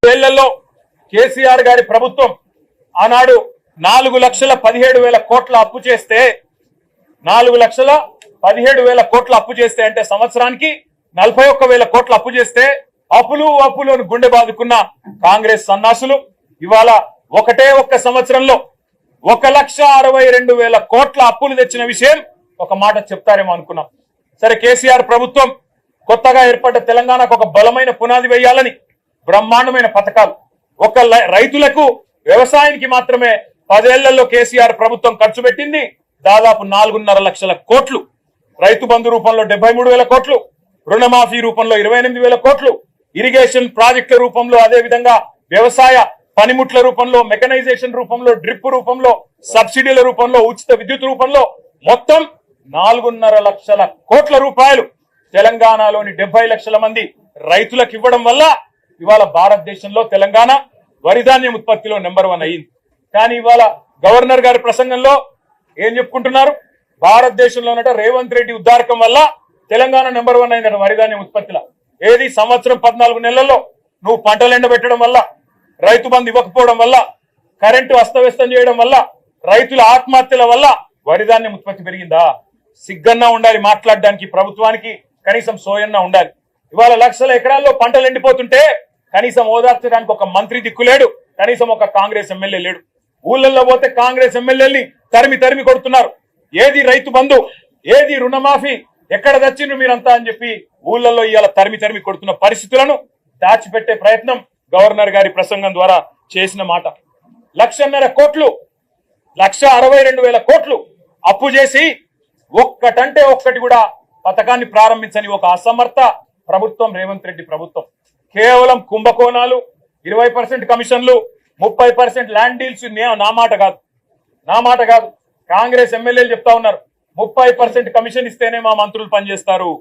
ఐదేళ్లలో కేసీఆర్ గారి ప్రభుత్వం ఆనాడు 4,17,000 కోట్ల అప్పు చేస్తే 4,17,000 కోట్ల అప్పు చేస్తే అంటే సంవత్సరానికి 41,000 కోట్ల అప్పు చేస్తే అప్పులు అని గుండె బాదుకున్న కాంగ్రెస్ సన్నాసులు ఇవాళ ఒక్క సంవత్సరంలో 1,62,000 కోట్ల అప్పులు తెచ్చిన విషయం ఒక మాట చెప్తారేమో అనుకున్నాం. సరే, కేసీఆర్ ప్రభుత్వం కొత్తగా ఏర్పడ్డ తెలంగాణకు ఒక బలమైన పునాది వేయాలని బ్రహ్మాండమైన పథకాలు రైతులకు వ్యవసాయానికి మాత్రమే 10 ఏళ్లలో కేసీఆర్ ప్రభుత్వం ఖర్చు పెట్టింది దాదాపు 4.5 లక్షల కోట్లు. రైతు బంధు రూపంలో 73,000 కోట్లు, రుణమాఫీ రూపంలో 28,000 కోట్లు, ఇరిగేషన్ ప్రాజెక్టుల రూపంలో, అదే విధంగా వ్యవసాయ పనిముట్ల రూపంలో, మెకనైజేషన్ రూపంలో, డ్రిప్ రూపంలో, సబ్సిడీల రూపంలో, ఉచిత విద్యుత్ రూపంలో మొత్తం 4.5 లక్షల కోట్ల రూపాయలు తెలంగాణలోని 70 లక్షల మంది రైతులకు ఇవ్వడం వల్ల ఇవాళ భారతదేశంలో తెలంగాణ వరిధాన్యం ఉత్పత్తిలో నెంబర్ 1 అయింది. కానీ ఇవాళ గవర్నర్ గారి ప్రసంగంలో ఏం చెప్పుకుంటున్నారు? భారతదేశంలోనట రేవంత్ రెడ్డి ఉద్దారకం వల్ల తెలంగాణ నెంబర్ 1 అయిందట వరిధాన్యం ఉత్పత్తిలో. ఏది సంవత్సరం 14 నెలల్లో నువ్వు పంటలు ఎండబెట్టడం వల్ల, రైతు బంధు ఇవ్వకపోవడం వల్ల, కరెంటు అస్తవ్యస్తం చేయడం వల్ల, రైతుల ఆత్మహత్యల వల్ల వరిధాన్యం ఉత్పత్తి పెరిగిందా? సిగ్గన్నా ఉండాలి మాట్లాడడానికి, ప్రభుత్వానికి కనీసం సోయన్నా ఉండాలి. ఇవాళ లక్షల ఎకరాల్లో పంటలు ఎండిపోతుంటే కనీసం ఓదార్చడానికి ఒక మంత్రి దిక్కులేడు, కనీసం ఒక కాంగ్రెస్ ఎమ్మెల్యే లేడు. ఊళ్ళల్లో పోతే కాంగ్రెస్ ఎమ్మెల్యేల్ని తరిమి కొడుతున్నారు. ఏది రైతు బంధు, ఏది రుణమాఫీ, ఎక్కడ తెచ్చిండ్రు మీరంతా అని చెప్పి ఊళ్ళల్లో ఇవాళ తరిమి కొడుతున్న పరిస్థితులను దాచిపెట్టే ప్రయత్నం గవర్నర్ గారి ప్రసంగం ద్వారా చేసిన మాట. 1,50,000 కోట్లు, 1,62,000 కోట్లు అప్పు చేసి ఒక్కటంటే ఒక్కటి కూడా పథకాన్ని ప్రారంభించని ఒక అసమర్థ ప్రభుత్వం రేవంత్ రెడ్డి ప్రభుత్వం. కేవలం కుంభకోణాలు, 20% కమిషన్లు, 30% ల్యాండ్ డీల్స్. నా మాట కాదు, కాంగ్రెస్ ఎమ్మెల్యేలు చెప్తా ఉన్నారు 30% కమిషన్ ఇస్తేనే మా మంత్రులు పనిచేస్తారు,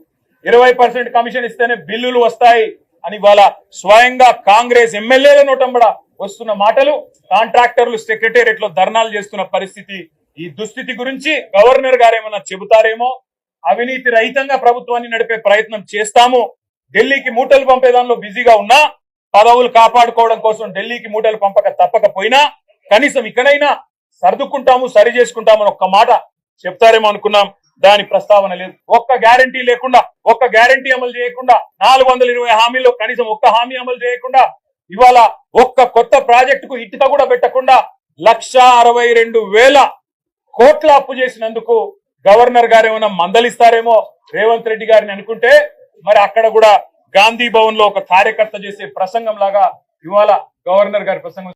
20% కమిషన్ ఇస్తేనే బిల్లులు వస్తాయి అని వాళ్ళ స్వయంగా కాంగ్రెస్ ఎమ్మెల్యేల నోటంబడ వస్తున్న మాటలు, కాంట్రాక్టర్లు సెక్రటేరియట్ లో ధర్నాలు చేస్తున్న పరిస్థితి. ఈ దుస్థితి గురించి గవర్నర్ గారు ఏమన్నా చెబుతారేమో. అవినీతి రహితంగా ప్రభుత్వాన్ని నడిపే ప్రయత్నం చేస్తాము, ఢిల్లీకి మూటలు పంపే దానిలో బిజీగా ఉన్నా, పదవులు కాపాడుకోవడం కోసం ఢిల్లీకి మూటలు పంపక తప్పకపోయినా కనీసం ఇక్కడైనా సర్దుకుంటాము, సరి చేసుకుంటాము అని ఒక్క మాట చెప్తారేమో అనుకున్నాం. దాని ప్రస్తావన లేదు. ఒక్క గ్యారంటీ లేకుండా, ఒక్క గ్యారంటీ అమలు చేయకుండా, 420 హామీలో కనీసం ఒక్క హామీ అమలు చేయకుండా, ఇవాళ ఒక్క కొత్త ప్రాజెక్టుకు ఇటుక కూడా పెట్టకుండా 1,62,000 కోట్ల అప్పు చేసినందుకు గవర్నర్ గారు ఏమైనా మందలిస్తారేమో రేవంత్ రెడ్డి గారిని అనుకుంటే, మరి అక్కడ కూడా గాంధీ భవన్ లో ఒక కార్యకర్త చేసే ప్రసంగం లాగా ఇవాళ గవర్నర్ గారి ప్రసంగం